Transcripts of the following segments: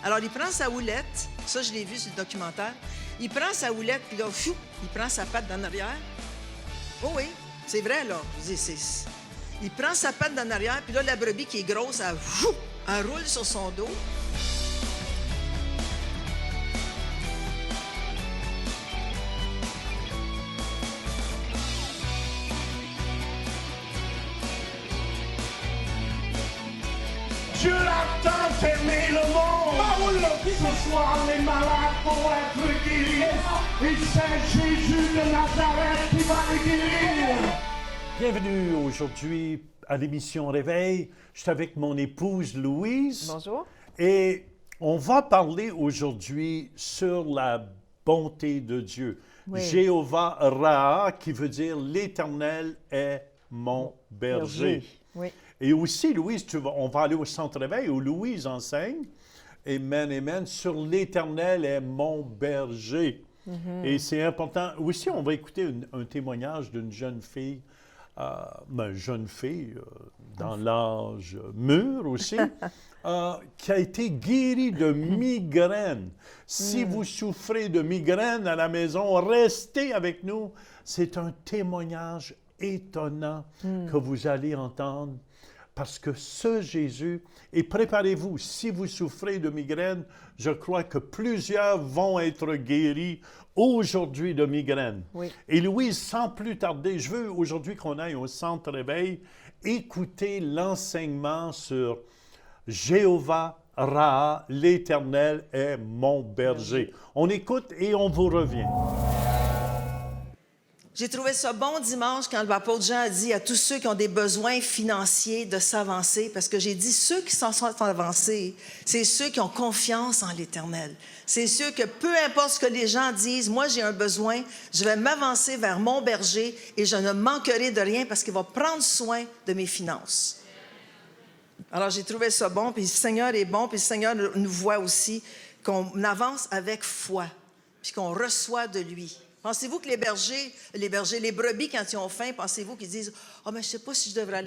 Alors, il prend sa houlette. Ça, je l'ai vu sur le documentaire. Il prend sa houlette, puis là, fou, il prend sa patte d'en arrière. Oh oui, c'est vrai, là. Je dis, il prend sa patte d'en arrière, puis là, la brebis qui est grosse, elle roule sur son dos. Dieu a tant aimé le monde. Ce soir, les malades vont être guéris. Et c'est Jésus de Nazareth qui va les guérir. Bienvenue aujourd'hui à l'émission Réveil. Je suis avec mon épouse Louise. Bonjour. Et on va parler aujourd'hui sur la bonté de Dieu. Oui. Jéhovah Ra, qui veut dire l'Éternel est mon berger. Oui. Et aussi, Louise, on va aller au centre Réveil où Louise enseigne, Amen, Amen, sur l'Éternel est mon berger. Et c'est important. Aussi, on va écouter un témoignage d'une jeune fille, dans l'âge mûr aussi, qui a été guérie de migraine. Si vous souffrez de migraine à la maison, restez avec nous. C'est un témoignage étonnant que vous allez entendre. Parce que ce Jésus, et préparez-vous, si vous souffrez de migraine, je crois que plusieurs vont être guéris aujourd'hui de migraine. Oui. Et Louise, sans plus tarder, je veux aujourd'hui qu'on aille au centre Réveil, écouter l'enseignement sur Jéhovah Ra, l'Éternel est mon berger. On écoute et on vous revient. J'ai trouvé ça bon dimanche quand l'apôtre Jean a dit à tous ceux qui ont des besoins financiers de s'avancer, parce que j'ai dit ceux qui s'en sont avancés, c'est ceux qui ont confiance en l'Éternel. C'est ceux que peu importe ce que les gens disent, moi j'ai un besoin, je vais m'avancer vers mon berger et je ne manquerai de rien parce qu'il va prendre soin de mes finances. Alors j'ai trouvé ça bon, puis le Seigneur est bon, puis le Seigneur nous voit aussi qu'on avance avec foi, puis qu'on reçoit de lui. Pensez-vous que les brebis, quand ils ont faim, pensez-vous qu'ils disent « Ah, mais je ne sais pas si je devrais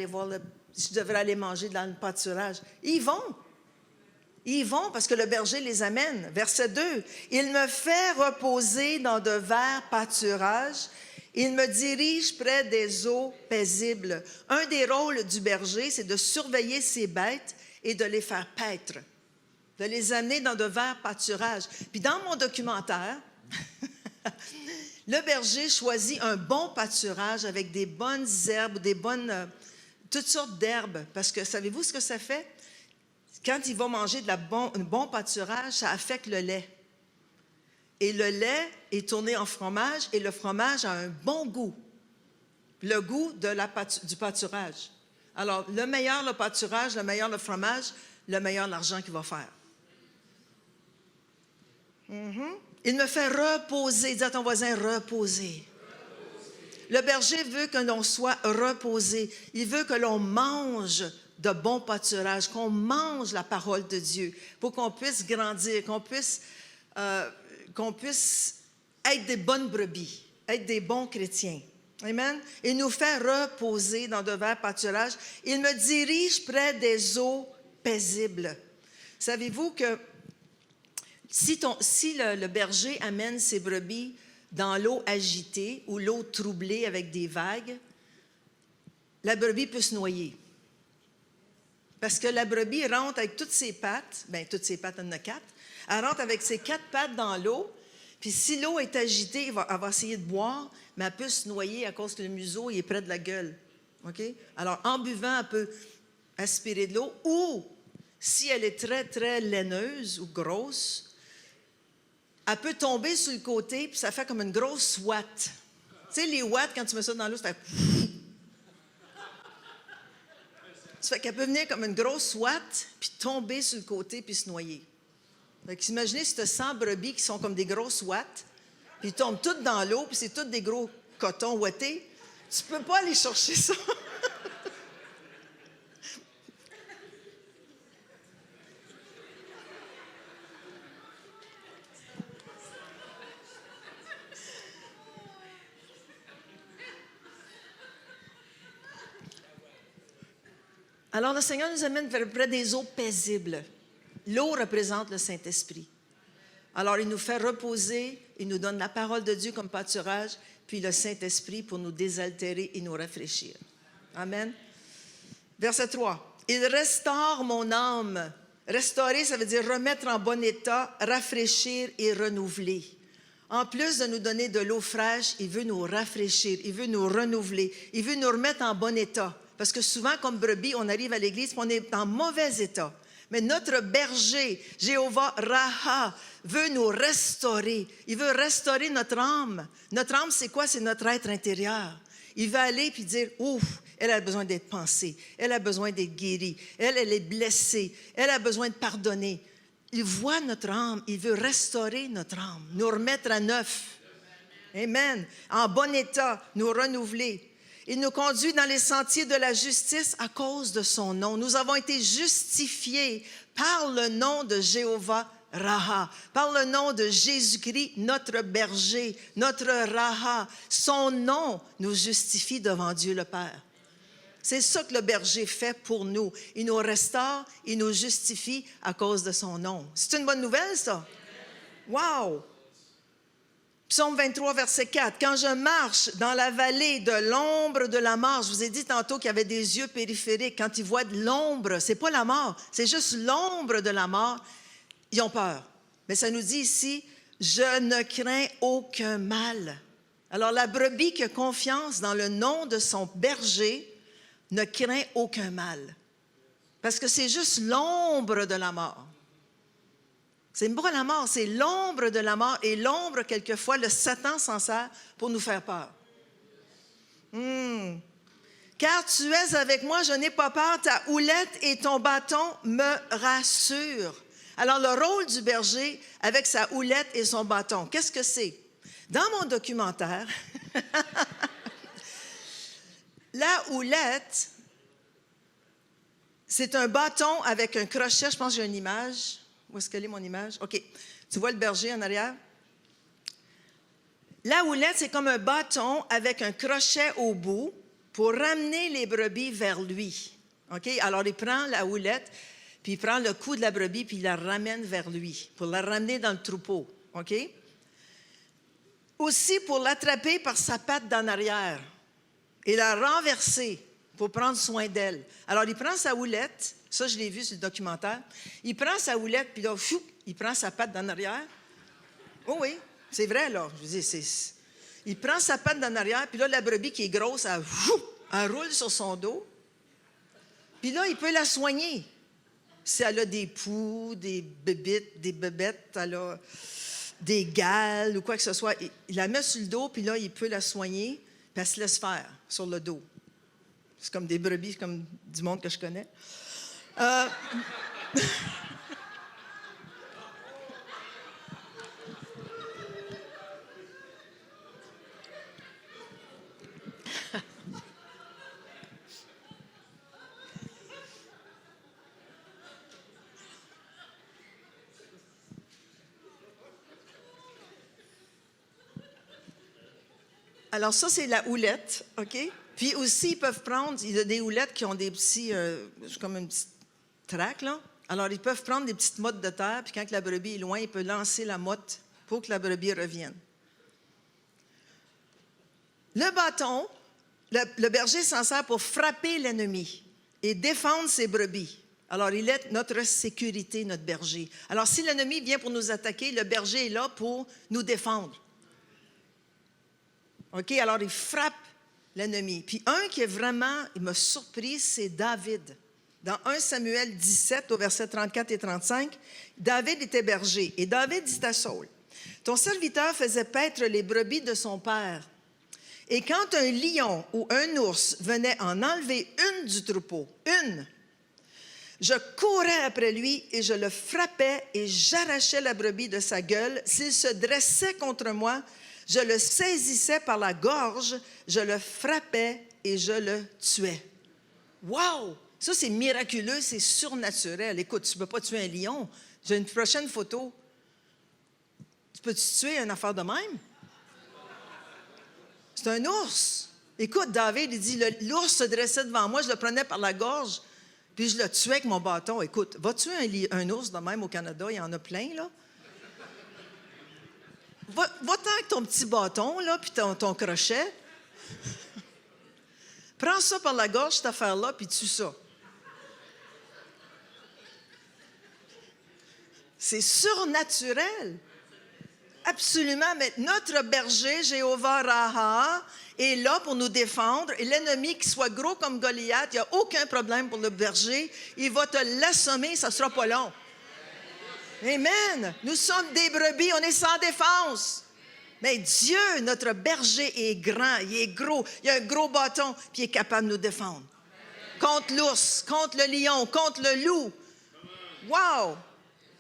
aller manger dans le pâturage. » Ils vont parce que le berger les amène. Verset 2, « Il me fait reposer dans de verts pâturages. Il me dirige près des eaux paisibles. » Un des rôles du berger, c'est de surveiller ses bêtes et de les faire paître, de les amener dans de verts pâturages. Puis dans mon documentaire, le berger choisit un bon pâturage avec des bonnes herbes, toutes sortes d'herbes. Parce que savez-vous ce que ça fait? Quand il va manger un bon pâturage, ça affecte le lait. Et le lait est tourné en fromage et le fromage a un bon goût. Le goût du pâturage. Alors, le meilleur le pâturage, le meilleur le fromage, le meilleur l'argent qu'il va faire. Il me fait reposer. Dis à ton voisin, reposer. Le berger veut que l'on soit reposé. Il veut que l'on mange de bons pâturages, qu'on mange la parole de Dieu pour qu'on puisse grandir, qu'on puisse être des bonnes brebis, être des bons chrétiens. Amen. Il nous fait reposer dans de verts pâturages. Il me dirige près des eaux paisibles. Savez-vous que si le berger amène ses brebis dans l'eau agitée ou l'eau troublée avec des vagues, la brebis peut se noyer. Parce que la brebis rentre avec toutes ses pattes, toutes ses pattes, elle en a 4, elle rentre avec ses 4 pattes dans l'eau, puis si l'eau est agitée, elle va essayer de boire, mais elle peut se noyer à cause que le museau il est près de la gueule. Okay? Alors, en buvant, elle peut aspirer de l'eau, ou si elle est très, très laineuse ou grosse, elle peut tomber sur le côté, puis ça fait comme une grosse ouate. Tu sais, les ouates, quand tu mets ça dans l'eau, ça fait... Ça fait qu'elle peut venir comme une grosse ouate, puis tomber sur le côté, puis se noyer. Fait qu'imaginez si tu as 100 brebis qui sont comme des grosses ouates, puis ils tombent toutes dans l'eau, puis c'est toutes des gros cotons ouatés. Tu peux pas aller chercher ça. Alors, le Seigneur nous amène près des eaux paisibles. L'eau représente le Saint-Esprit. Alors, il nous fait reposer, il nous donne la parole de Dieu comme pâturage, puis le Saint-Esprit pour nous désaltérer et nous rafraîchir. Amen. Verset 3. « Il restaure mon âme. » Restaurer, ça veut dire remettre en bon état, rafraîchir et renouveler. En plus de nous donner de l'eau fraîche, il veut nous rafraîchir, il veut nous renouveler, il veut nous remettre en bon état. Parce que souvent, comme brebis, on arrive à l'église et on est en mauvais état. Mais notre berger, Jéhovah Raha, veut nous restaurer. Il veut restaurer notre âme. Notre âme, c'est quoi? C'est notre être intérieur. Il va aller puis dire, ouf, elle a besoin d'être pensée, elle a besoin d'être guérie, elle est blessée, elle a besoin de pardonner. Il voit notre âme, il veut restaurer notre âme, nous remettre à neuf. Amen. En bon état, nous renouveler. Il nous conduit dans les sentiers de la justice à cause de son nom. Nous avons été justifiés par le nom de Jéhovah Raha, par le nom de Jésus-Christ, notre berger, notre Raha. Son nom nous justifie devant Dieu le Père. C'est ça que le berger fait pour nous. Il nous restaure, il nous justifie à cause de son nom. C'est une bonne nouvelle, ça? Wow! Psaume 23, verset 4. « Quand je marche dans la vallée de l'ombre de la mort », je vous ai dit tantôt qu'il y avait des yeux périphériques. Quand ils voient de l'ombre, c'est pas la mort, c'est juste l'ombre de la mort, ils ont peur. Mais ça nous dit ici, « Je ne crains aucun mal ». Alors la brebis qui a confiance dans le nom de son berger ne craint aucun mal. Parce que c'est juste l'ombre de la mort. C'est pas la mort, c'est l'ombre de la mort. Et l'ombre, quelquefois, le Satan s'en sert pour nous faire peur. Car tu es avec moi, je n'ai pas peur, ta houlette et ton bâton me rassurent. Alors, le rôle du berger avec sa houlette et son bâton, qu'est-ce que c'est? Dans mon documentaire, la houlette, c'est un bâton avec un crochet. Je pense que j'ai une image. Où est-ce qu'elle est, mon image? OK. Tu vois le berger en arrière? La houlette, c'est comme un bâton avec un crochet au bout pour ramener les brebis vers lui. OK? Alors, il prend la houlette, puis il prend le cou de la brebis, puis il la ramène vers lui pour la ramener dans le troupeau. OK? Aussi pour l'attraper par sa patte d'en arrière et la renverser pour prendre soin d'elle. Alors, il prend sa houlette, ça, je l'ai vu sur le documentaire, il prend sa houlette, puis là, il prend sa patte d'en arrière. Oh oui, c'est vrai, là. Je veux dire, il prend sa patte d'en arrière, puis là, la brebis qui est grosse, elle roule sur son dos. Puis là, il peut la soigner. Si elle a des poux, des bébêtes, elle a des gales ou quoi que ce soit, il la met sur le dos, puis là, il peut la soigner, puis elle se laisse faire sur le dos. C'est comme des brebis, comme du monde que je connais. Alors ça, c'est la houlette, OK? Puis aussi, ils peuvent prendre, il y a des houlettes qui ont des petits, comme une petite traque, là. Alors, ils peuvent prendre des petites mottes de terre, puis quand la brebis est loin, il peut lancer la motte pour que la brebis revienne. Le bâton, le berger s'en sert pour frapper l'ennemi et défendre ses brebis. Alors, il est notre sécurité, notre berger. Alors, si l'ennemi vient pour nous attaquer, le berger est là pour nous défendre. OK? Alors, il frappe l'ennemi. Puis un qui est vraiment, il m'a surpris, c'est David. Dans 1 Samuel 17, au verset 34 et 35, David était berger. Et David dit à Saül, « Ton serviteur faisait paître les brebis de son père. Et quand un lion ou un ours venait en enlever une du troupeau, je courais après lui et je le frappais et j'arrachais la brebis de sa gueule. S'il se dressait contre moi, je le saisissais par la gorge, je le frappais et je le tuais. » Wow! Ça, c'est miraculeux, c'est surnaturel. Écoute, tu ne peux pas tuer un lion. J'ai une prochaine photo. Tu peux-tu tuer une affaire de même? C'est un ours. Écoute, David, il dit, l'ours se dressait devant moi, je le prenais par la gorge Puis je le tuais avec mon bâton. Écoute, va tuer un ours de même au Canada? Il y en a plein, là. Va-t'en avec ton petit bâton, là, puis ton crochet. Prends ça par la gorge, cette affaire-là, puis tue ça. C'est surnaturel. Absolument. Mais notre berger, Jéhovah Raha, est là pour nous défendre. Et l'ennemi, qui soit gros comme Goliath, il n'y a aucun problème pour le berger. Il va te l'assommer, ça ne sera pas long. Amen. Nous sommes des brebis, on est sans défense. Mais Dieu, notre berger, est grand, il est gros, il a un gros bâton, puis il est capable de nous défendre. Contre l'ours, contre le lion, contre le loup. Wow!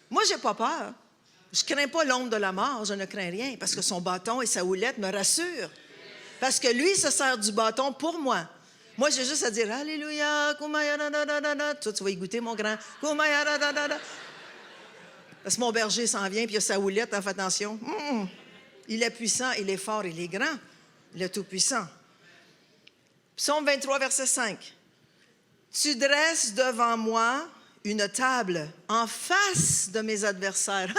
Moi, je n'ai pas peur. Je ne crains pas l'ombre de la mort, je ne crains rien, parce que son bâton et sa houlette me rassurent. Parce que lui se sert du bâton pour moi. Moi, j'ai juste à dire « Alléluia, kumaya da da da da da ». Toi, tu vas y goûter, mon grand. « Kumaya da da da da ». Parce que mon berger s'en vient, puis il a sa houlette, hein, fais attention. Il est puissant, il est fort, il est grand. Il est tout-puissant. Psaume 23, verset 5. « Tu dresses devant moi une table en face de mes adversaires. »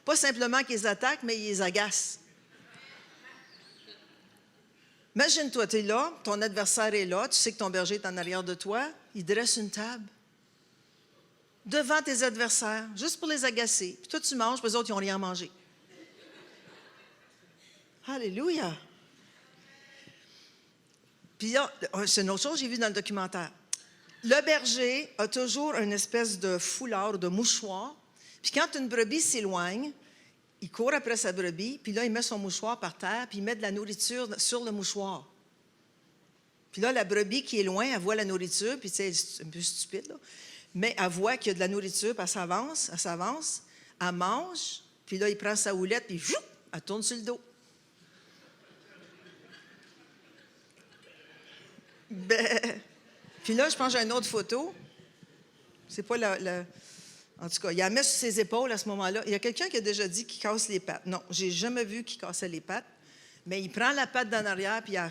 Pas simplement qu'ils attaquent, mais ils les agacent. Imagine-toi, tu es là, ton adversaire est là, tu sais que ton berger est en arrière de toi, il dresse une table devant tes adversaires, juste pour les agacer. Puis toi, tu manges, puis les autres, ils n'ont rien à manger. Alléluia! Puis là, c'est une autre chose que j'ai vu dans le documentaire. Le berger a toujours une espèce de foulard, de mouchoir. Puis quand une brebis s'éloigne, il court après sa brebis, puis là, il met son mouchoir par terre, puis il met de la nourriture sur le mouchoir. Puis là, la brebis qui est loin, elle voit la nourriture, puis tu sais, c'est un peu stupide, là, mais elle voit qu'il y a de la nourriture, puis elle s'avance, elle mange, puis là, il prend sa houlette, puis elle tourne sur le dos. Puis là, je pense que j'ai une autre photo. C'est pas En tout cas, il la met sur ses épaules à ce moment-là. Il y a quelqu'un qui a déjà dit qu'il casse les pattes. Non, j'ai jamais vu qu'il cassait les pattes. Mais il prend la patte d'en arrière, puis il a...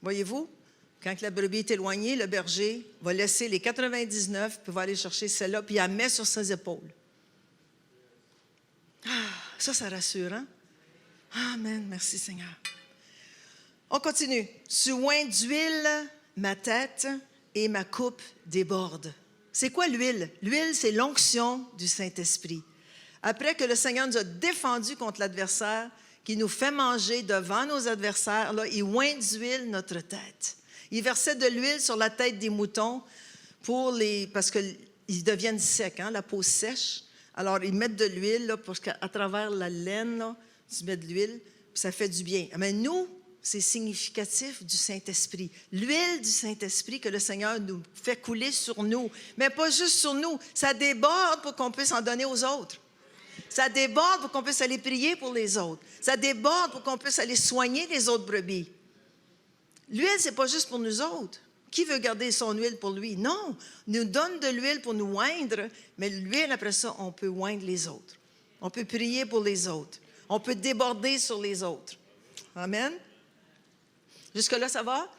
Voyez-vous, quand la brebis est éloignée, le berger va laisser les 99, puis va aller chercher celle-là, puis il la met sur ses épaules. Ah, ça rassure, hein? Amen, merci Seigneur. On continue. Tu oins d'huile ma tête et ma coupe déborde. C'est quoi l'huile? L'huile, c'est l'onction du Saint-Esprit. Après que le Seigneur nous a défendus contre l'adversaire, qui nous fait manger devant nos adversaires, là, il oint d'huile notre tête. Il versait de l'huile sur la tête des moutons parce qu'ils deviennent secs, hein, la peau sèche. Alors, ils mettent de l'huile là, parce qu'à travers la laine, là, tu mets de l'huile, puis ça fait du bien. Mais nous, c'est significatif du Saint-Esprit. L'huile du Saint-Esprit que le Seigneur nous fait couler sur nous. Mais pas juste sur nous. Ça déborde pour qu'on puisse en donner aux autres. Ça déborde pour qu'on puisse aller prier pour les autres. Ça déborde pour qu'on puisse aller soigner les autres brebis. L'huile, c'est pas juste pour nous autres. Qui veut garder son huile pour lui? Non. Il nous donne de l'huile pour nous oindre, mais l'huile, après ça, on peut oindre les autres. On peut prier pour les autres. On peut déborder sur les autres. Amen. Jusque-là, ça va?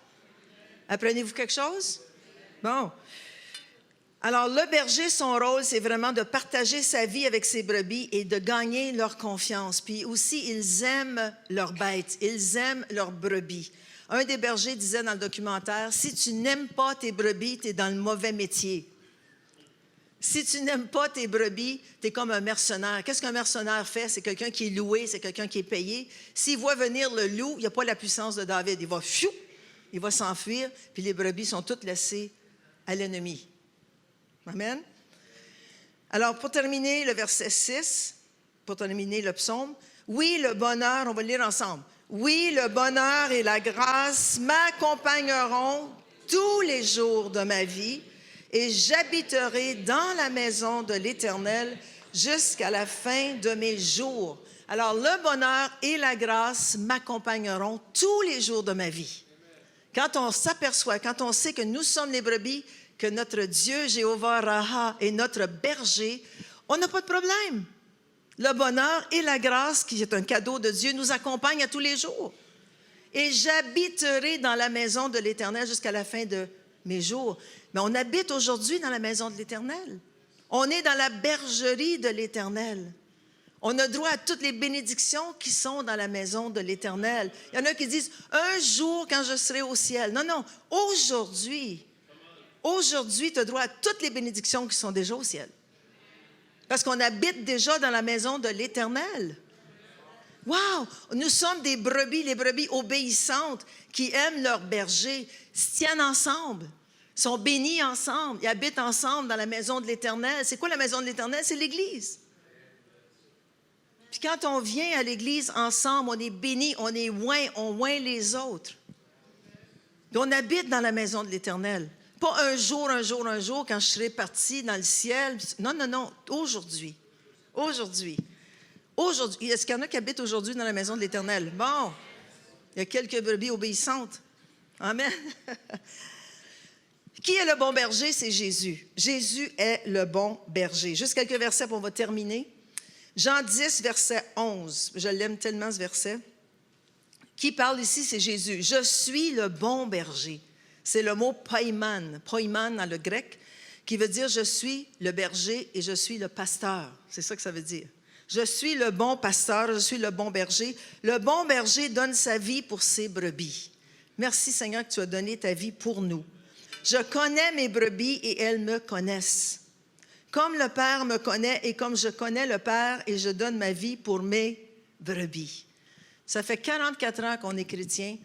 Apprenez-vous quelque chose? Bon. Alors, le berger, son rôle, c'est vraiment de partager sa vie avec ses brebis et de gagner leur confiance. Puis aussi, ils aiment leurs bêtes, ils aiment leurs brebis. Un des bergers disait dans le documentaire, « Si tu n'aimes pas tes brebis, tu es dans le mauvais métier. Si tu n'aimes pas tes brebis, tu es comme un mercenaire. Qu'est-ce qu'un mercenaire fait? C'est quelqu'un qui est loué, c'est quelqu'un qui est payé. S'il voit venir le loup, il n'y a pas la puissance de David. Il va s'enfuir, puis les brebis sont toutes laissées à l'ennemi. » Amen. Alors, pour terminer le verset 6, pour terminer le psaume, « Oui, le bonheur, on va le lire ensemble. Oui, le bonheur et la grâce m'accompagneront tous les jours de ma vie, et j'habiterai dans la maison de l'Éternel jusqu'à la fin de mes jours. » Alors, le bonheur et la grâce m'accompagneront tous les jours de ma vie. Quand on s'aperçoit, quand on sait que nous sommes les brebis, que notre Dieu, Jéhovah Raha, est notre berger, on n'a pas de problème. Le bonheur et la grâce, qui est un cadeau de Dieu, nous accompagnent à tous les jours. Et j'habiterai dans la maison de l'Éternel jusqu'à la fin de mes jours. Mais on habite aujourd'hui dans la maison de l'Éternel. On est dans la bergerie de l'Éternel. On a droit à toutes les bénédictions qui sont dans la maison de l'Éternel. Il y en a qui disent, un jour quand je serai au ciel. Non, non, aujourd'hui, tu as droit à toutes les bénédictions qui sont déjà au ciel. Parce qu'on habite déjà dans la maison de l'Éternel. Wow! Nous sommes des brebis, les brebis obéissantes qui aiment leur berger, se tiennent ensemble, sont bénis ensemble, ils habitent ensemble dans la maison de l'Éternel. C'est quoi la maison de l'Éternel? C'est l'Église. Puis quand on vient à l'Église ensemble, on est bénis, on est oint, on oint les autres. Puis on habite dans la maison de l'Éternel. Pas un jour, quand je serai parti dans le ciel. Non, non, non, aujourd'hui. Aujourd'hui. Aujourd'hui. Est-ce qu'il y en a qui habitent aujourd'hui dans la maison de l'Éternel? Bon, il y a quelques brebis obéissantes. Amen. Qui est le bon berger? C'est Jésus. Jésus est le bon berger. Juste quelques versets pour on va terminer. Jean 10, verset 11. Je l'aime tellement, ce verset. Qui parle ici, c'est Jésus. Je suis le bon berger. C'est le mot poiman dans le grec, qui veut dire je suis le berger et je suis le pasteur. C'est ça que ça veut dire. Je suis le bon pasteur, je suis le bon berger. Le bon berger donne sa vie pour ses brebis. Merci Seigneur que tu as donné ta vie pour nous. Je connais mes brebis et elles me connaissent. Comme le Père me connaît et comme je connais le Père et je donne ma vie pour mes brebis. Ça fait 44 ans qu'on est chrétien.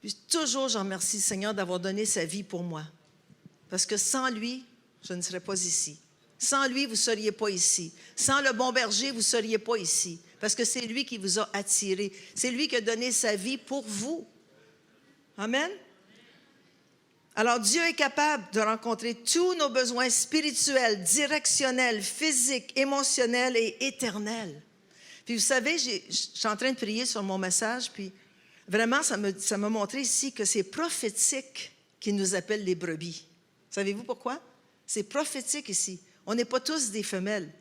Puis toujours, je remercie le Seigneur d'avoir donné sa vie pour moi. Parce que sans lui, je ne serais pas ici. Sans lui, vous ne seriez pas ici. Sans le bon berger, vous ne seriez pas ici. Parce que c'est lui qui vous a attiré. C'est lui qui a donné sa vie pour vous. Amen? Alors, Dieu est capable de rencontrer tous nos besoins spirituels, directionnels, physiques, émotionnels et éternels. Puis vous savez, je suis en train de prier sur mon message, puis vraiment, ça m'a montré ici que c'est prophétique qui nous appelle les brebis. Savez-vous pourquoi? C'est prophétique ici. On n'est pas tous des femelles.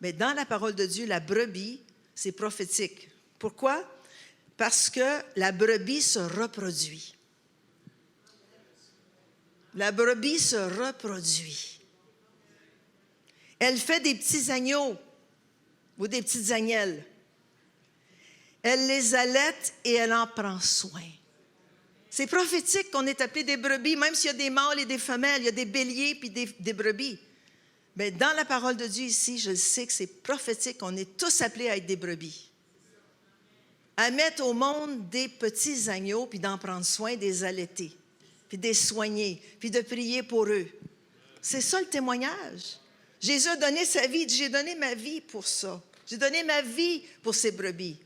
Mais dans la parole de Dieu, la brebis, c'est prophétique. Pourquoi? Parce que la brebis se reproduit. La brebis se reproduit. Elle fait des petits agneaux ou des petites agnelles. Elle les allaite et elle en prend soin. C'est prophétique qu'on est appelé des brebis, même s'il y a des mâles et des femelles, il y a des béliers puis des brebis. Mais dans la parole de Dieu ici, je sais que c'est prophétique, on est tous appelés à être des brebis. À mettre au monde des petits agneaux puis d'en prendre soin, des allaiter, puis des soigner, puis de prier pour eux. C'est ça le témoignage. Jésus a donné sa vie, il dit, j'ai donné ma vie pour ça. J'ai donné ma vie pour ces brebis.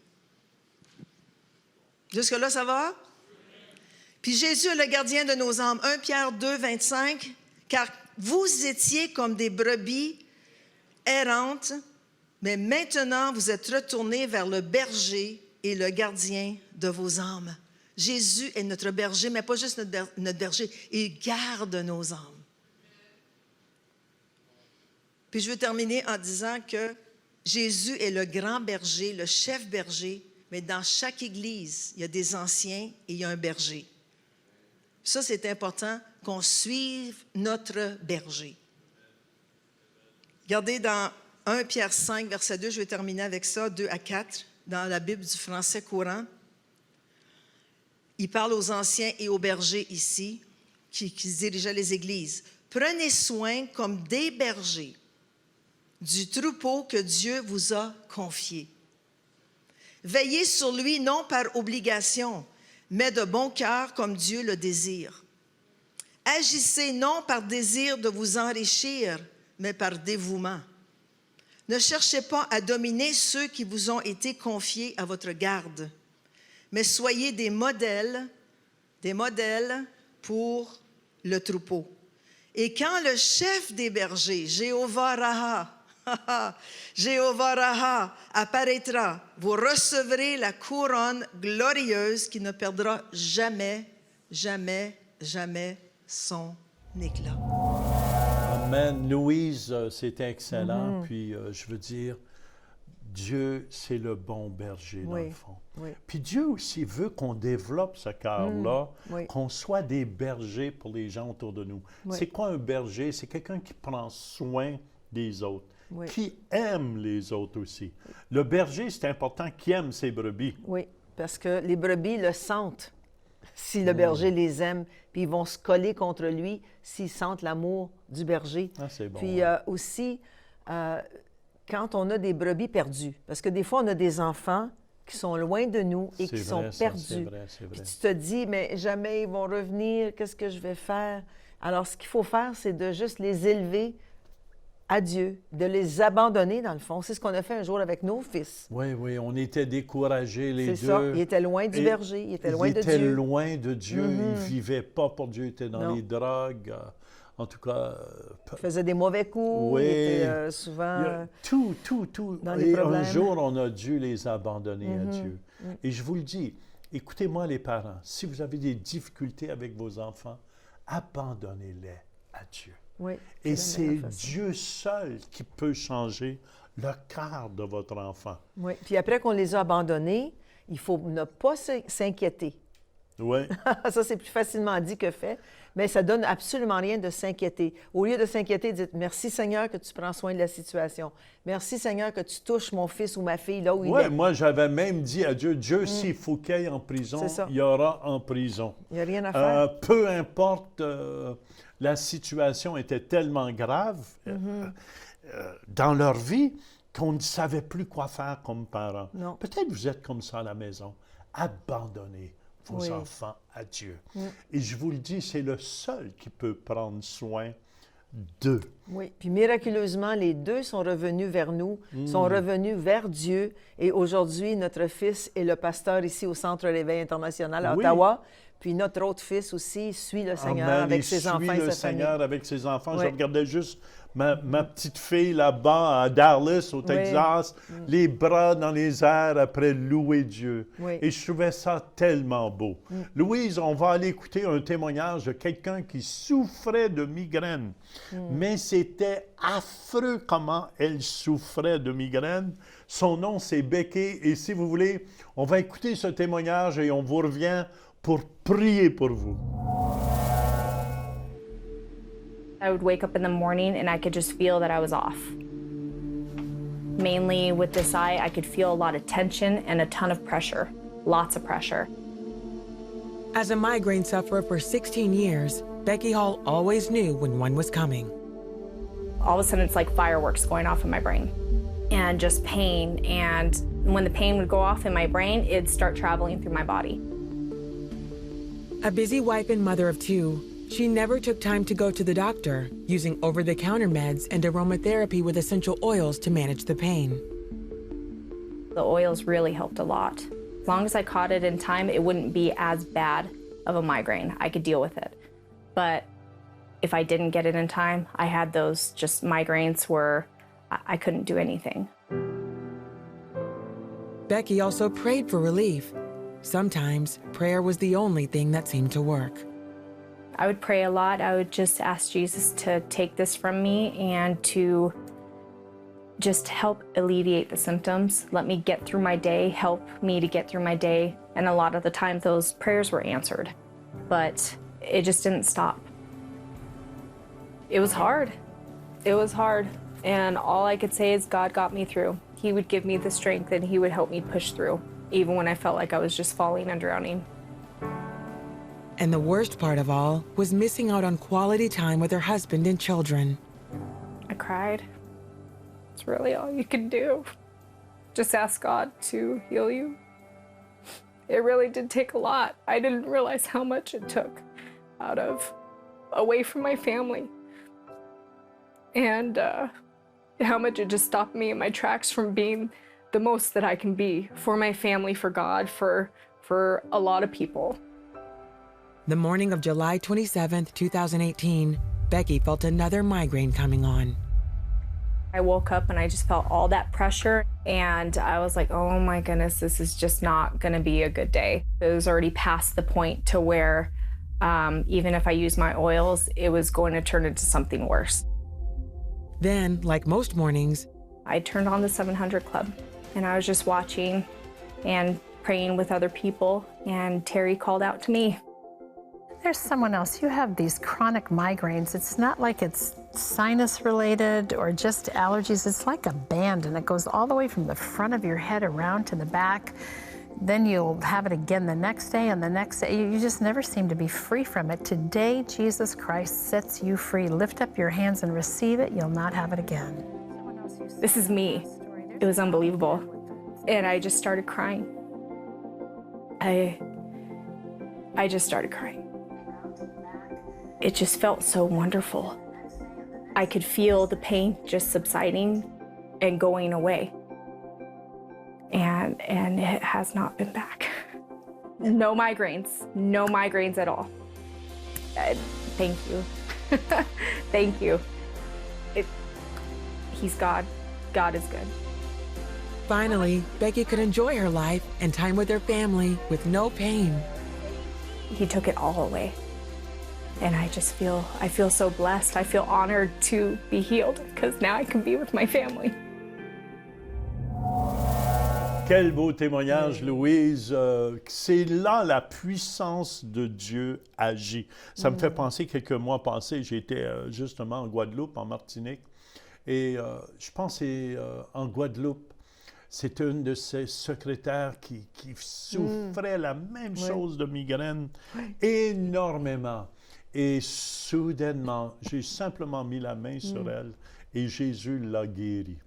Jusque-là, ça va? Puis Jésus est le gardien de nos âmes. 1 Pierre 2, 25. Car vous étiez comme des brebis errantes, mais maintenant vous êtes retournés vers le berger et le gardien de vos âmes. Jésus est notre berger, mais pas juste notre berger. Il garde nos âmes. Puis je veux terminer en disant que Jésus est le grand berger, le chef berger, mais dans chaque église, il y a des anciens et il y a un berger. Ça, c'est important qu'on suive notre berger. Regardez dans 1 Pierre 5, verset 2, je vais terminer avec ça, 2 à 4, dans la Bible du français courant. Il parle aux anciens et aux bergers ici, qui dirigeaient les églises. Prenez soin comme des bergers du troupeau que Dieu vous a confié. Veillez sur lui non par obligation, mais de bon cœur comme Dieu le désire. Agissez non par désir de vous enrichir, mais par dévouement. Ne cherchez pas à dominer ceux qui vous ont été confiés à votre garde, mais soyez des modèles pour le troupeau. Et quand le chef des bergers, Jéhovah Raha, apparaîtra, vous recevrez la couronne glorieuse qui ne perdra jamais, jamais, jamais son éclat. Amen. Louise, c'était excellent. Puis, je veux dire, Dieu, c'est le bon berger, dans Oui, le fond. oui. Puis Dieu aussi veut qu'on développe ce cœur-là, oui. qu'on soit des bergers pour les gens autour de nous. Oui. C'est quoi un berger? C'est quelqu'un qui prend soin des autres, Oui. qui aime les autres aussi. Le berger, c'est important qu'il aime ses brebis. Oui, parce que les brebis le sentent si le berger les aime, puis ils vont se coller contre lui s'ils sentent l'amour du berger. Ah, c'est bon. Puis aussi, quand on a des brebis perdues, parce que des fois, on a des enfants qui sont loin de nous et C'est qui vrai, sont ça, perdus. c'est vrai, c'est vrai. Puis tu te dis, mais jamais ils vont revenir, qu'est-ce que je vais faire? Alors, ce qu'il faut faire, c'est de juste les élever à Dieu, de les abandonner, dans le fond. C'est ce qu'on a fait un jour avec nos fils. Oui, oui, on était découragés les deux. C'est ça, ils étaient loin du Et berger, ils étaient loin ils de étaient Dieu. loin de Dieu, ils ne vivaient pas pour Dieu, ils étaient dans Non. les drogues. En tout cas, Ils faisaient des mauvais coups, oui. ils étaient souvent... il y a tout. dans les Et un problèmes. jour, on a dû les abandonner à Dieu. Et je vous le dis, écoutez-moi les parents, si vous avez des difficultés avec vos enfants, abandonnez-les à Dieu. Oui, Et la c'est meilleure façon. Dieu seul qui peut changer le cœur de votre enfant. Oui, puis après qu'on les a abandonnés, il faut ne pas s'inquiéter. Oui. Ça, c'est plus facilement dit que fait, mais ça donne absolument rien de s'inquiéter. Au lieu de s'inquiéter, dites « Merci Seigneur que tu prends soin de la situation. Merci Seigneur que tu touches mon fils ou ma fille là où il Oui, est. » moi, j'avais même dit à Dieu, Dieu, s'il faut qu'il aille en prison, C'est ça. il y aura en prison. Il n'y a rien à faire. Peu importe, la situation était tellement grave dans leur vie qu'on ne savait plus quoi faire comme parents. Non. Peut-être vous êtes comme ça à la maison. Abandonnez vos Oui. enfants à Dieu. Et je vous le dis, c'est le seul qui peut prendre soin d'eux. Oui, puis miraculeusement, les deux sont revenus vers nous, sont revenus vers Dieu. Et aujourd'hui, notre fils est le pasteur ici au Centre Réveil International à Oui. Ottawa. Puis notre autre fils aussi suit le Seigneur Amen. avec Il ses suit enfants et le sa Seigneur famille. avec ses enfants. Oui. Je regardais juste ma petite fille là-bas à Dallas, au Texas, les bras dans les airs après louer Dieu. Oui. Et je trouvais ça tellement beau. Louise, on va aller écouter un témoignage de quelqu'un qui souffrait de migraine. Mais c'était affreux comment elle souffrait de migraine. Son nom, c'est Becky. Et si vous voulez, on va écouter ce témoignage et on vous revient pour prier pour vous. I would wake up in the morning and I could just feel that I was off. Mainly with this eye, I could feel a lot of tension and a ton of pressure, lots of pressure. As a migraine sufferer for 16 years, Becky Hall always knew when one was coming. All of a sudden, it's like fireworks going off in my brain and just pain. And when the pain would go off in my brain, it'd start traveling through my body. A busy wife and mother of two, she never took time to go to the doctor, using over-the-counter meds and aromatherapy with essential oils to manage the pain. The oils really helped a lot. As long as I caught it in time, it wouldn't be as bad of a migraine. I could deal with it. But if I didn't get it in time, I had those just migraines where I couldn't do anything. Becky also prayed for relief. Sometimes, prayer was the only thing that seemed to work. I would pray a lot. I would just ask Jesus to take this from me and to just help alleviate the symptoms, let me get through my day, help me to get through my day. And a lot of the time, those prayers were answered, but it just didn't stop. It was hard. It was hard. And all I could say is God got me through. He would give me the strength and He would help me push through, even when I felt like I was just falling and drowning. And the worst part of all was missing out on quality time with her husband and children. I cried. It's really all you can do. Just ask God to heal you. It really did take a lot. I didn't realize how much it took away from my family. And how much it just stopped me in my tracks from being the most that I can be for my family, for God, for a lot of people. The morning of July 27th, 2018, Becky felt another migraine coming on. I woke up and I just felt all that pressure and I was like, oh my goodness, this is just not gonna be a good day. It was already past the point to where even if I used my oils, it was going to turn into something worse. Then, like most mornings, I turned on the 700 Club and I was just watching and praying with other people, and Terry called out to me. There's someone else. You have these chronic migraines. It's not like it's sinus related or just allergies. It's like a band, and it goes all the way from the front of your head around to the back. Then you'll have it again the next day and the next day. You just never seem to be free from it. Today, Jesus Christ sets you free. Lift up your hands and receive it. You'll not have it again. This is me. It was unbelievable. And I just started crying. I just started crying. It just felt so wonderful. I could feel the pain just subsiding and going away. And it has not been back. No migraines at all. Thank you. Thank you. He's God. God is good. Finally, Becky could enjoy her life and time with her family with no pain. He took it all away. And I feel so blessed. I feel honored to be healed because now I can be with my family. Quel beau témoignage, Louise. C'est là la puissance de Dieu agit. Ça me fait penser, quelques mois passés, j'étais justement en Guadeloupe, en Martinique. Et je pense que c'est en Guadeloupe, c'est une de ses secrétaires qui souffrait la même chose de migraine énormément. Et soudainement, j'ai simplement mis la main sur elle et Jésus l'a guérie.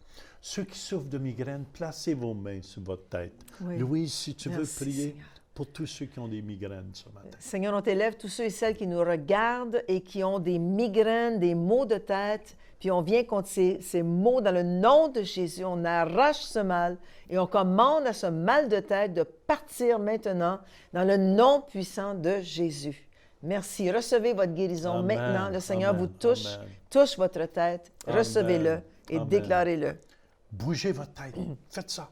Ceux qui souffrent de migraine, placez vos mains sur votre tête. Oui. Louise, si tu veux prier Seigneur. pour tous ceux qui ont des migraines ce matin. Seigneur, on t'élève tous ceux et celles qui nous regardent et qui ont des migraines, des maux de tête. Puis on vient contre ces maux dans le nom de Jésus. On arrache ce mal et on commande à ce mal de tête de partir maintenant dans le nom puissant de Jésus. Merci. Recevez votre guérison Amen. maintenant. Le Seigneur Amen. vous touche, Amen. touche votre tête. Amen. Recevez-le et Amen. déclarez-le. Bougez votre tête. Faites ça.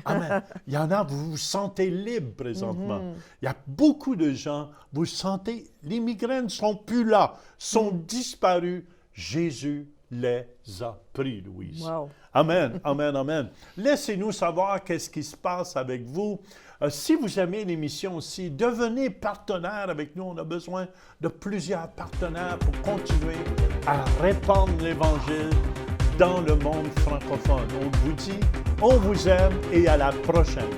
Amen. Il y en a, vous vous sentez libre présentement. Il y a beaucoup de gens, vous sentez, les migraines ne sont plus là, sont disparues. Jésus les a pris, Louise. Wow. Amen, amen, amen. Laissez-nous savoir qu'est-ce qui se passe avec vous. Si vous aimez l'émission aussi, devenez partenaire avec nous. On a besoin de plusieurs partenaires pour continuer à répandre l'Évangile dans le monde francophone. On vous dit, on vous aime et à la prochaine.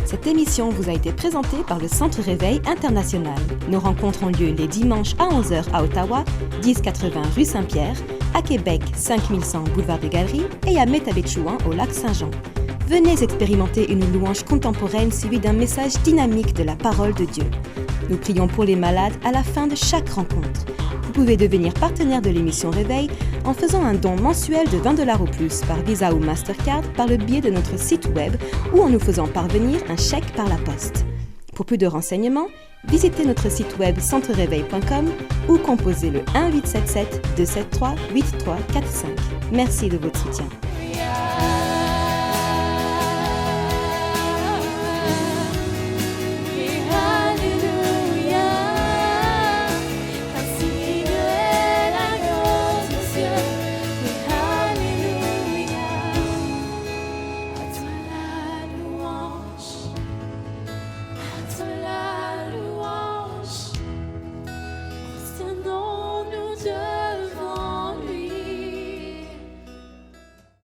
Cette émission vous a été présentée par le Centre Réveil International. Nos rencontres ont lieu les dimanches à 11h à Ottawa, 1080 rue Saint-Pierre, à Québec, 5100 boulevard des Galeries et à Métabetchouan au lac Saint-Jean. Venez expérimenter une louange contemporaine suivie d'un message dynamique de la parole de Dieu. Nous prions pour les malades à la fin de chaque rencontre. Vous pouvez devenir partenaire de l'émission Réveil en faisant un don mensuel de 20$ ou plus par Visa ou Mastercard par le biais de notre site web ou en nous faisant parvenir un chèque par la poste. Pour plus de renseignements, visitez notre site web centreréveil.com ou composez le 1-877-273-8345. Merci de votre soutien.